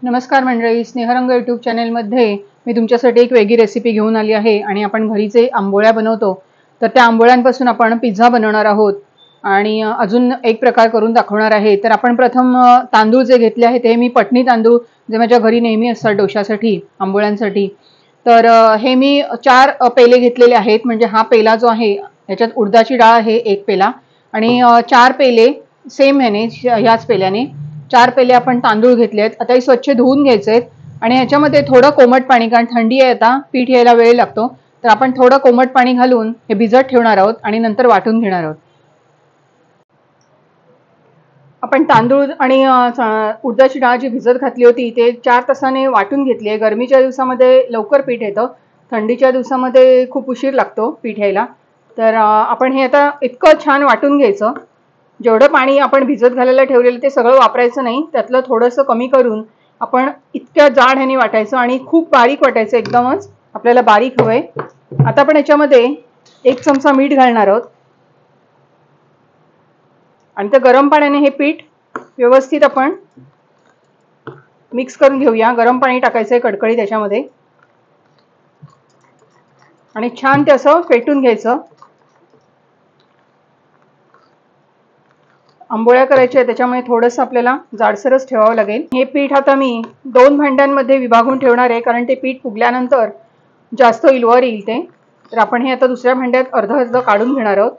नमस्कार मंडळी, स्नेहरंग यूट्यूब चॅनलमध्ये मी तुमच्यासाठी एक वेगळी रेसिपी घेऊन आली आहे आणि आपण घरी जे आंबोळ्या बनवतो तर त्या आंबोळ्यांपासून आपण पिझ्झा बनवणार आहोत आणि अजून एक प्रकार करून दाखवणार आहे। तर आपण प्रथम तांदूळ जे घेतले आहे ते मी पटनी तांदूळ जे माझ्या घरी नेहमी असतात डोशासाठी आंबोळ्यांसाठी। तर हे मी 4 पेले घेतलेले आहेत। म्हणजे हा पेला जो आहे याच्यात उडदाची डाळ आहे 1 पेला आणि 4 पेले सेम ह्याने ह्याच पेल्याने 4 पेले आपण तांदूळ घेतले आहेत। आता हे स्वच्छ धुवून घ्यायचे आहेत आणि ह्याच्यामध्ये थोडं कोमट पाणी, कारण थंडी आहे आता पीठ यायला वेळ लागतो, तर आपण थोडं कोमट पाणी घालून हे भिजत ठेवणार आहोत आणि नंतर वाटून घेणार आहोत। आपण तांदूळ आणि उडदाची डाळ जी भिजत घातली होती ते 4 तासाने वाटून घेतली आहे। गरमीच्या दिवसामध्ये लवकर पीठ येतं, थंडीच्या दिवसामध्ये खूप उशीर लागतो पीठ यायला। तर आपण हे आता इतकं छान वाटून घ्यायचं। जेवढं पाणी आपण भिजत घालायला ठेवलेलं ते सगळं वापरायचं नाही, त्यातलं थोडंसं कमी करून आपण इतक्या जाड ह्याने वाटायचं आणि खूप बारीक वाटायचं, एकदमच आपल्याला बारीक हवंय। आता आपण याच्यामध्ये 1 चमचा मीठ घालणार आहोत आणि त्या गरम पाण्याने हे पीठ व्यवस्थित आपण मिक्स करून घेऊया। गरम पाणी टाकायचंय कडकडीत त्याच्यामध्ये आणि छान ते असं फेटून घ्यायचं। आंबोळ्या करायच्या त्याच्यामुळे थोडंसं आपल्याला जाडसरच ठेवावं लागेल। हे पीठ आता मी 2 भांड्यांमध्ये विभागून ठेवणार आहे, कारण ते पीठ फुगल्यानंतर जास्त इलवर येईल ते। तर आपण हे आता दुसऱ्या भांड्यात अर्ध काढून घेणार आहोत।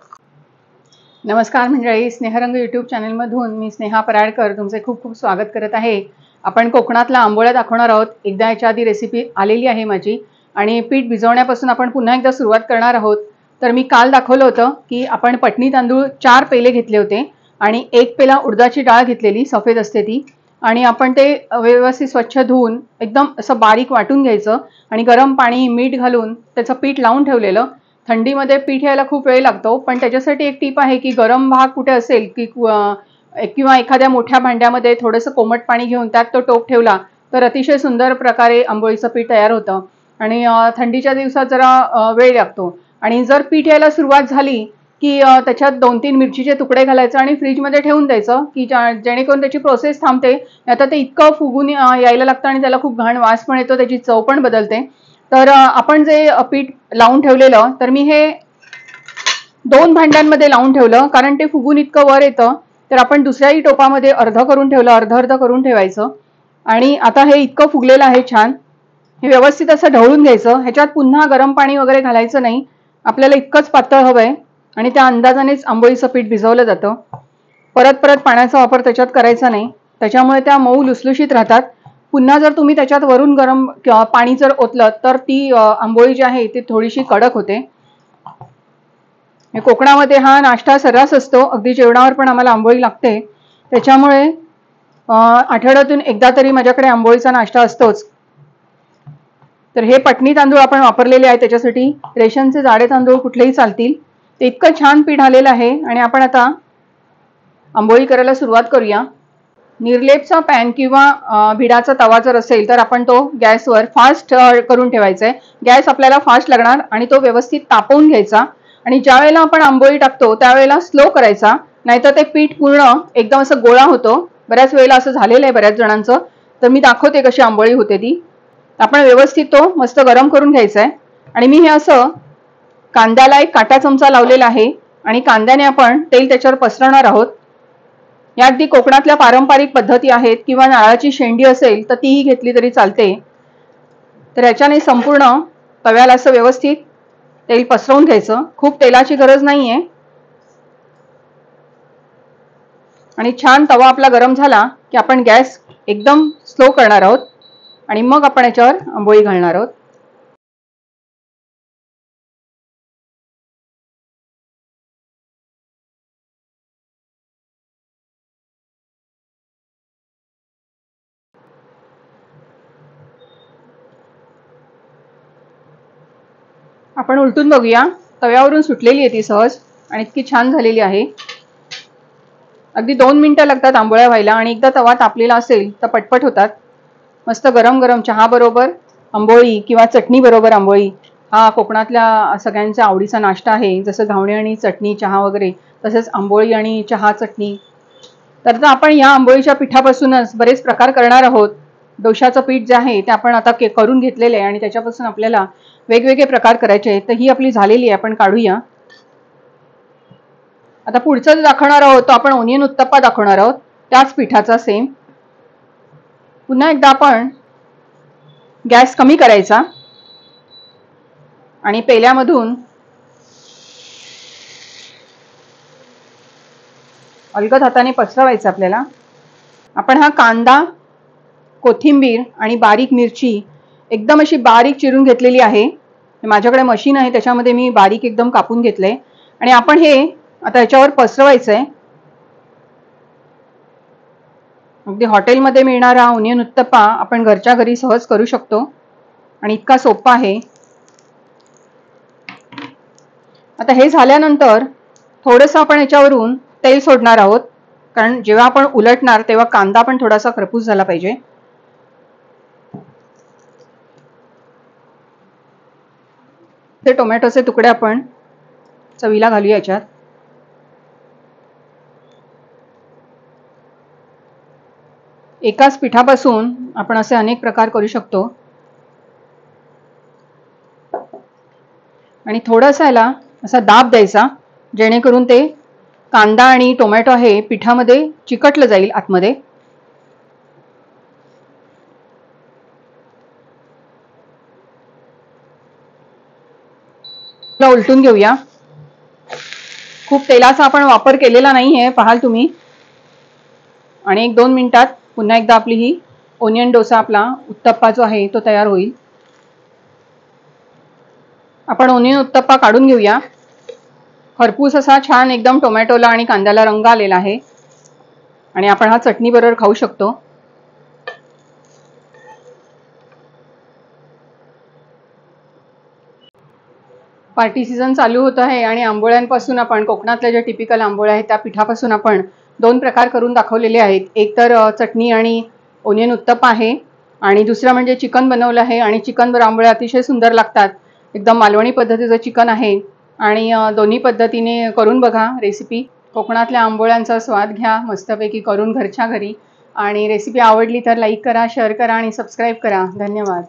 नमस्कार मंडळी, स्नेहरंग यूट्यूब चॅनलमधून मी स्नेहा पराडकर तुमचे खूप खूप स्वागत करत आहे। आपण कोकणातला आंबोळ्या दाखवणार आहोत। एकदा याच्या आधी रेसिपी आलेली आहे माझी आणि पीठ भिजवण्यापासून आपण पुन्हा एकदा सुरुवात करणार आहोत। तर मी काल दाखवलं होतं की आपण पटनी तांदूळ 4 पेले घेतले होते आणि 1 पेला उडदाची डाळ घेतलेली, सफेद असते ती, आणि आपण ते व्यवस्थित स्वच्छ धुवून एकदम असं बारीक वाटून घ्यायचं आणि गरम पाणी मीठ घालून त्याचं पीठ लावून ठेवलेलं। थंडीमध्ये पीठ यायला खूप वेळ लागतो, पण त्याच्यासाठी एक टीप आहे की गरम भाग कुठे असेल की किंवा एखाद्या मोठ्या भांड्यामध्ये थोडंसं कोमट पाणी घेऊन त्यात तो टोप ठेवला तर अतिशय सुंदर प्रकारे आंबोळीचं पीठ तयार होतं। आणि थंडीच्या दिवसात जरा वेळ लागतो। आणि जर पीठ यायला सुरुवात झाली की त्याच्यात 2-3 मिरचीचे तुकडे घालायचं आणि फ्रीजमध्ये ठेवून द्यायचं की जेणेकरून त्याची प्रोसेस थांबते। आता ते इतकं फुगून यायला लागतं आणि त्याला खूप घाण वास पण येतो, त्याची चव पण बदलते। तर आपण जे पीठ लावून ठेवलेलं, तर मी हे 2 भांड्यांमध्ये लावून ठेवलं, कारण ते फुगून इतकं वर येतं। तर आपण दुसऱ्याही टोपामध्ये अर्ध करून ठेवलं, अर्ध करून ठेवायचं। आणि आता हे इतकं फुगलेलं आहे छान, हे व्यवस्थित असं ढवळून घ्यायचं। ह्याच्यात पुन्हा गरम पाणी वगैरे घालायचं नाही, आपल्याला इतकंच पातळ हवंय आणि त्या अंदाजानेच आंबोळीचं पीठ भिजवलं जातं। परत परत पाण्याचा वापर त्याच्यात करायचा नाही, त्याच्यामुळे त्या मऊ लुसलुशीत राहतात। पुन्हा जर तुम्ही त्याच्यात वरून गरम पाणी जर ओतलं तर ती आंबोळी जी आहे ती थोडीशी कडक होते। कोकणामध्ये हा नाश्ता सर्रास असतो, अगदी जेवणावर पण आम्हाला आंबोळी लागते, त्याच्यामुळे आठवड्यातून एकदा तरी माझ्याकडे आंबोळीचा नाश्ता असतोच। तर हे पटनी तांदूळ आपण वापरलेले आहे, त्याच्यासाठी रेशनचे जाडे तांदूळ कुठलेही चालतील। ते इतकं छान पीठ आलेलं आहे आणि आपण आता आंबोळी करायला सुरुवात करूया। निर्लेपचा पॅन किंवा भिडाचा तवा जर असेल तर आपण तो गॅसवर फास्ट करून ठेवायचा आहे। गॅस आपल्याला फास्ट लागणार आणि तो व्यवस्थित तापवून घ्यायचा आणि ज्या वेळेला आपण आंबोळी टाकतो त्यावेळेला स्लो करायचा, नाहीतर ते पीठ पूर्ण एकदम असं गोळा होतो। बऱ्याच वेळेला असं झालेलं आहे बऱ्याच जणांचं, तर मी दाखवते कशी आंबोळी होते ती। आपण व्यवस्थित तो मस्त गरम करून घ्यायचा आहे आणि मी हे असं कांद्याला एक काटा चमचा लावलेला आहे आणि कांद्याने आपण तेल त्याच्यावर पसरवणार आहोत। या अगदी कोकणातल्या पारंपरिक पद्धती आहेत, किंवा नारळाची शेंडी असेल तर तीही घेतली तरी चालते। तर याच्याने संपूर्ण तव्याला असं व्यवस्थित तेल पसरवून घ्यायचं, खूप तेलाची गरज नाहीये। आणि छान तवा आपला गरम झाला की आपण गॅस एकदम स्लो करणार आहोत आणि मग आपण याच्यावर आंबोळी घालणार आहोत। आपण उलटून बघूया, तव्यावरून सुटलेली आहे ती सहज आणि इतकी छान झालेली आहे। अगदी 2 मिनिटं लागतात आंबोळ्या व्हायला आणि एकदा तवा तापलेला असेल तर पटपट होतात। मस्त गरम गरम चहा बरोबर आंबोळी किंवा चटणी बरोबर आंबोळी हा कोकणातल्या सगळ्यांचा आवडीचा नाश्ता आहे। जसं घावणे आणि चटणी चहा वगैरे, तसेच आंबोळी आणि चहा चटणी। तर आपण या आंबोळीच्या पिठापासूनच बरेच प्रकार करणार आहोत। डोशाचं पीठ जे आहे ते आपण आता करून घेतलेलं आहे आणि त्याच्यापासून आपल्याला वेगवेगळे प्रकार करायचे आहेत. तर ही आपली झालेली आहे, आपण काढूया. आता पुढचं दाखवणार आहोत तो आपण ओनियन उत्तप्पा दाखवणार आहोत, त्याच पिठाचा सेम. पुन्हा एकदा आपण गॅस कमी करायचा आणि पेल्यामधून अलगद हाताने पसरवायचं आपल्याला. आपण हा कांदा, कोथिंबीर आणि बारीक मिरची एकदम अशी बारीक चिरून घेतलेली आहे. माझ्याकडे मशीन आहे त्याच्यामध्ये मी बारीक एकदम कापून घेतलंय आणि आपण हे आता याच्यावर पसरवायचंय. अगदी हॉटेलमध्ये मिळणारा ओनियन उत्तप्पा आपण घरच्या घरी सहज करू शकतो आणि इतका सोपा आहे. आता हे झाल्यानंतर थोडंसं आपण याच्यावरून तेल सोडणार आहोत, कारण जेव्हा आपण उलटणार तेव्हा कांदा पण थोडासा खरपूस झाला पाहिजे. ते टोमॅटोचे तुकडे आपण चवीला घालूया याच्यात. एकाच पिठापासून आपण असे अनेक प्रकार करू शकतो आणि थोडासा याला असा दाब द्यायचा, जेणेकरून ते कांदा आणि टोमॅटो आहे पिठामध्ये चिकटलं जाईल आतमध्ये. उलटून घेऊया. खूप तेलाचा आपण वापर केलेला नाहीये, पाहाल तुम्ही. आणि 1-2 मिनिटात पुन्हा एकदा आपली ही ओनियन डोसा आपला उत्तप्पा जो आहे तो तयार होईल. आपण ओनियन उत्तप्पा काढून घेऊया. खरपूस असा छान एकदम टोमॅटोला आणि कांद्याला रंग आलेला आहे आणि आपण हा चटणी बरोबर खाऊ शकतो. पार्टी सीझन चालू होत आहे आणि आंबोळ्यांपासून आपण कोकणातल्या ज्या टिपिकल आंबोळ्या आहेत त्या पिठापासून आपण 2 प्रकार करून दाखवलेले आहेत. एक तर चटणी आणि ओनियन उत्तप्पा आहे आणि दुसरं म्हणजे चिकन बनवलं आहे आणि चिकनवर आंबोळ्या अतिशय सुंदर लागतात. एकदम मालवणी पद्धतीचं चिकन आहे आणि दोन्ही पद्धतीने करून बघा रेसिपी. कोकणातल्या आंबोळ्यांचा स्वाद घ्या मस्तपैकी करून घरच्या घरी. आणि रेसिपी आवडली तर लाईक करा, शेअर करा आणि सबस्क्राईब करा. धन्यवाद.